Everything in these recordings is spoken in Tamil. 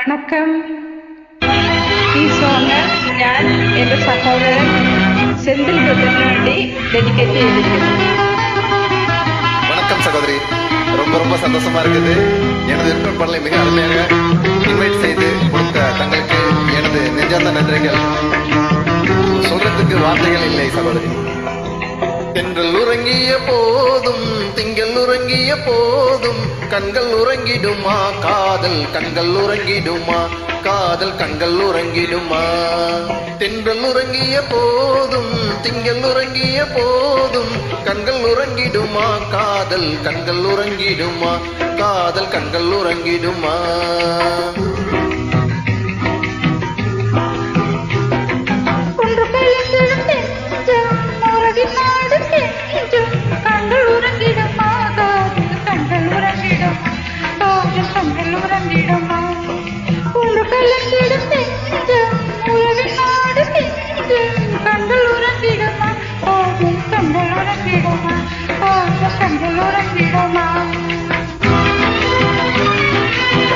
വണക്കം. ഈ സോങ് ഞാൻ എൻ്റെ സഹോദരൻ செந்தில் ബ്രദറിന് വേണ്ടി டெடிகேட் ചെയ്திരിക്കുന്നു. வணக்கம் சகோதரி, ரொம்ப ரொம்ப சந்தோஷமா இருக்குது. எனது விருப்ப பாடலை மிக அருமையாக இன்வைட் செய்து கொடுத்த தங்களுக்கு எனது நெஞ்சார்ந்த நன்றிகள். சொல்றதுக்கு வார்த்தைகள் இல்லை சகோதரி. தென்றல் உறங்கிய போதும் திங்கள் உறங்கிய போதும் கண்கள் உறங்கிடுமா காதல் கண்கள் உறங்கிடுமா காதல் கண்கள் உறங்கிடுமா. தென்றல் உறங்கிய போதும் திங்கள் உறங்கிய போதும் கண்கள் உறங்கிடுமா காதல் கண்கள் உறங்கிடுமா காதல் கண்கள் உறங்கிடுமா.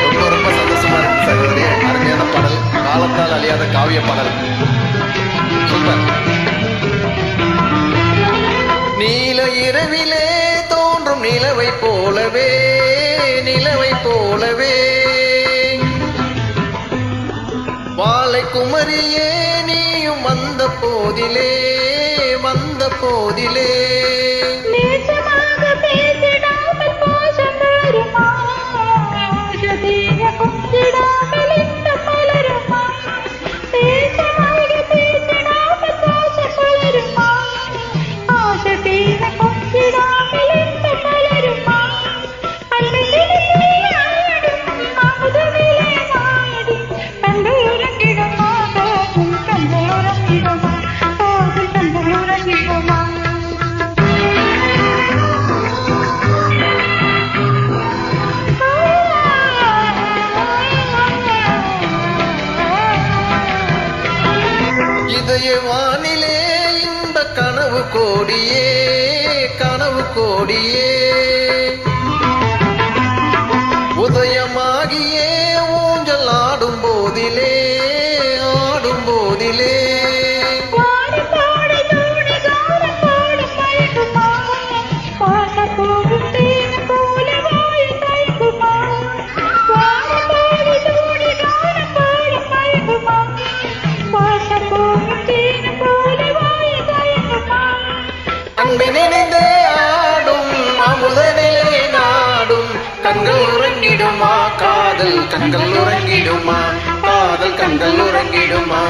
ரொம்ப ரொம்ப சந்தோஷமா இருக்கு சகோதரி. அருமையான பாடல், காலத்தால் அழியாத காவிய பாடல். சூப்பர். நீல இரவிலே தோன்றும் நிலவை போலவே நிலவை போலவே வாழை குமரியே நீயும் வந்த போதிலே வந்த போதிலே இதய வானிலே இந்த கனவு கோடியே கனவு கோடியே உதயமாகியே ஊஞ்சல் ஆடும் போதிலே ஆடும் போதிலே நினைந்தே ஆடும் அமுதனிலே நாடும் கண்கள் உறங்கிடுமா காதல் கண்கள் உறங்கிடுமா காதல் கண்கள் உறங்கிடுமா.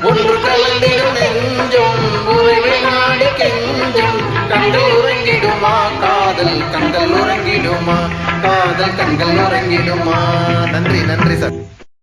ஒன்று கலந்திடும் நெஞ்சம் உறவை நாடி கெஞ்சும் கண்கள் உறங்கிடுமா காதல் கண்கள் உறங்கிடுமா காதல் கண்கள் உறங்கிடுமா. நன்றி நன்றி சார்.